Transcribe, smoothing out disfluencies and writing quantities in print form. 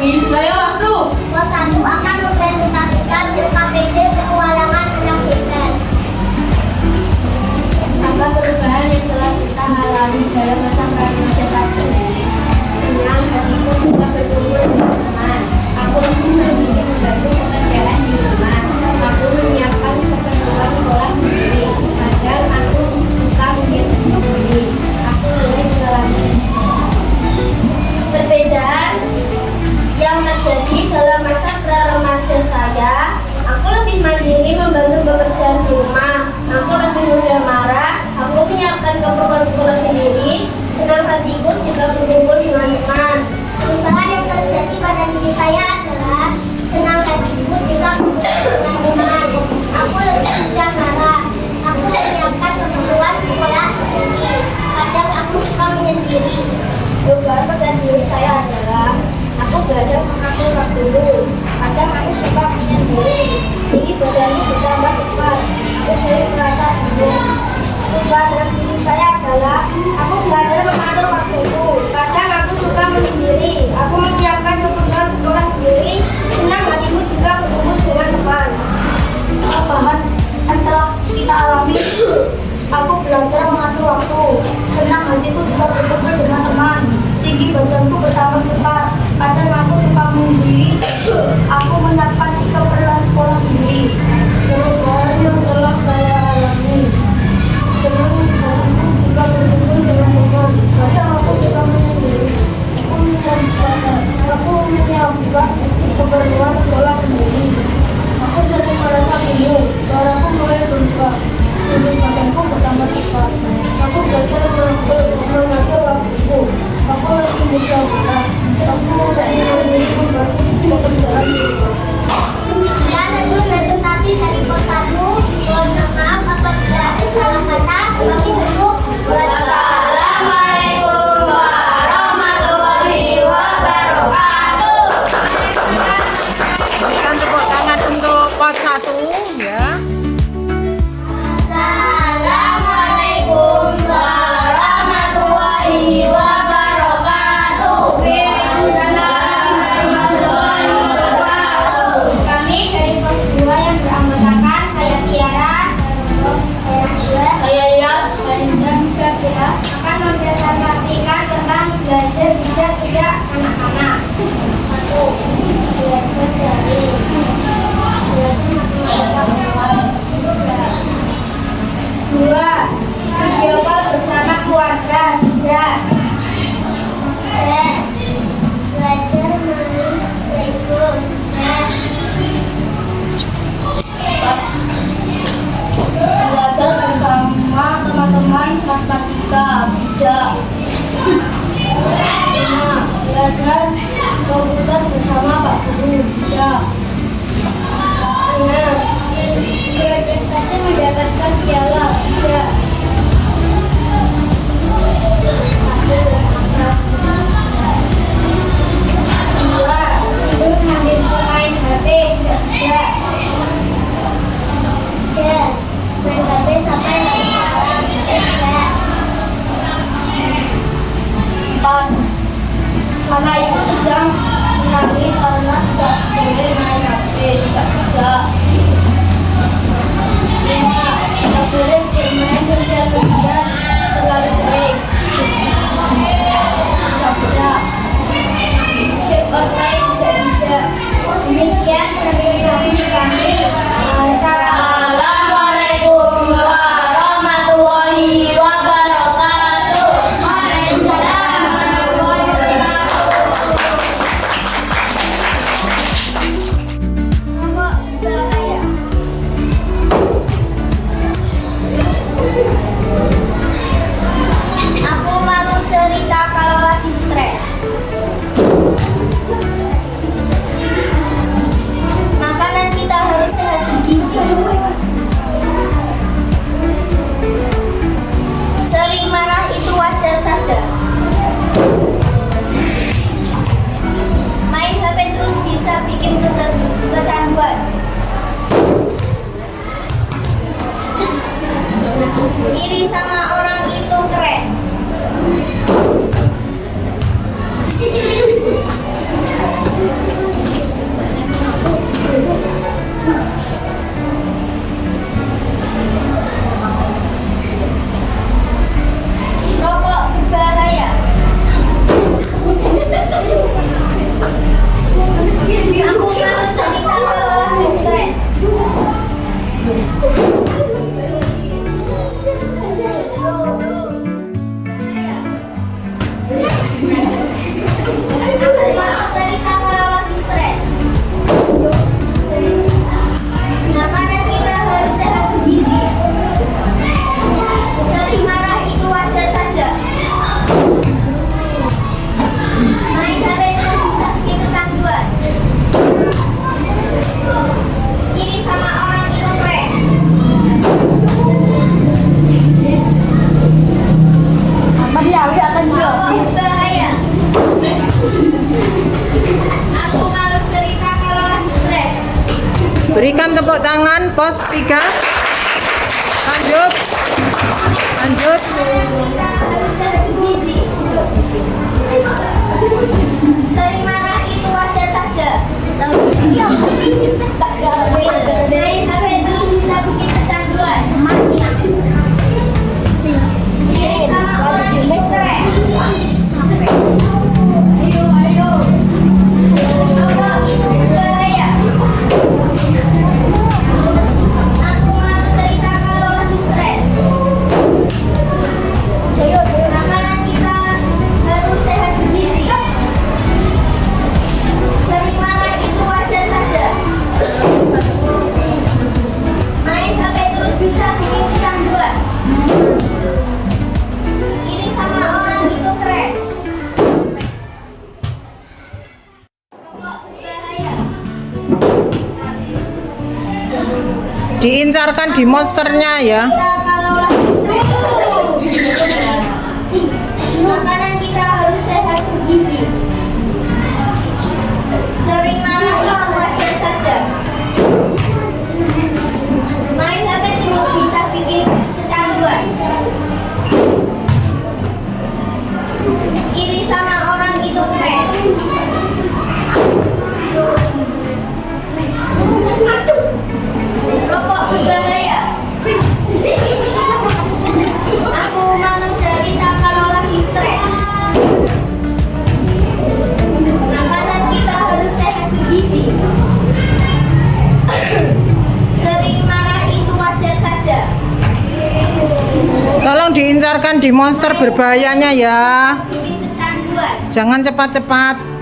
Saya wastu. Kelas 1 akan mempresentasikan UKPD Petualangan Anak Pintar. Apa perubahan yang telah kita alami dalam masa remaja 1? Senang hatiku juga berkumpul dengan teman. Aku ingin memiliki membantu pekerjaan di rumah. Aku menyiapkan keperluan sekolah sendiri. Padahal aku suka mengirim sendiri. Aku mulai mengalami perbedaan yang terjadi dalam masa pra-remaja saya. Aku lebih mandiri membantu pekerjaan di rumah. Aku lebih mudah marah. Aku menyiapkan keperluan sekolah sendiri. Senang hatiku jika berkumpul dengan teman. Perubahan yang terjadi pada diri saya adalah senang hatiku jika berkumpul dengan teman. Aku lebih mudah marah. Aku menyiapkan keperluan sekolah sendiri. Kadang aku suka menyendiri. Perubahan pada diri saya adalah aku belajar mengatur waktu. Kadang aku suka menyendiri. Tinggi badanku bertambah cepat. Aku sering merasa bingung. Perubahan dalam diri saya adalah aku belajar mengatur waktuku. Kadang aku suka menyendiri. Aku menyiapkan keperluan sekolah sendiri. Senang hatiku jika berkumpul dengan teman. Perubahan yang telah kita alami, aku belajar mengatur waktu. Senang hatiku jika berkumpul dengan teman. Tinggi badanku bertambah cepat. Kadang aku suka menyendiri. Aku menyiapkan keperluan sekolah sendiri. Perubahan yang telah saya alami, senang hatiku jika berkumpul dengan teman. Kadang aku suka menyendiri. Aku menyiapkan keperluan sekolah sendiri. Aku sering merasa bingung. Suaraku mulai berubah. Tinggi badanku bertambah cepat. Aku belajar mengatur waktuku. Aku lebih mudah marah. Aku mulai memiliki pekerjaan di rumah. Demikian hasil presentasi dari pos 1. Mohon maaf apabila ada salah kata. Kami tutup. Wassalamualaikum warahmatullahi wabarakatuh. Berikan tepuk tangan untuk pos 1 ya. Assalamualaikum warahmatullahi wabarakatuh. Kami dari pos 2 yang beranggotakan saya Tiara, saya Najwa, saya Yas, saya Indah, saya Fira akan mempresentasikan tentang belajar bijak sejak anak-anak. 1. Belajar dari Dua, video call bersama keluarga bijak. Belajar main Lego bijak. Belajar bersama teman-teman matematika bijak. 5. Belajar komputer bersama Pak Guru bijak. 6. Berprestasi mendapatkan piala bijak. 2. Tidur sambil main HP bijak. 3. Main HP sampai malam bijak. 4. Karena ibu sedang menangis karena tidak boleh main HP tidak bijak. 5. Tidak boleh malu cerita kalau lagi stres. Berikan tepuk tangan, pos 3. Lanjut. Lanjut. Kita harus sehat gizi. Sering marah itu wajar saja. Main HP terus bisa bikin kecanduan. Iri sama orang itu keren. Apa itu bahaya? Aku malu cerita kalau lagi stres. Makanan kita harus sehat gizi. Sering marah itu wajar saja. Main HP terus bisa bikin kecanduan. Iri sama orang itu keren. Rokok berbahaya. Diincarkan di monsternya ya. Kita kalau lagi stres. Makanan kita harus sehat gizi. Sering marah itu wajar saja. Main HP terus bisa bikin kecanduan. Iri sama orang itu keren. Rokok berbahaya. Aku malu cerita kalau lagi stres. Makanan kita harus sehat gizi. Sering marah itu wajar saja. Tolong diincarkan di monster berbahayanya ya. Bikin kecanduan. Jangan cepat-cepat.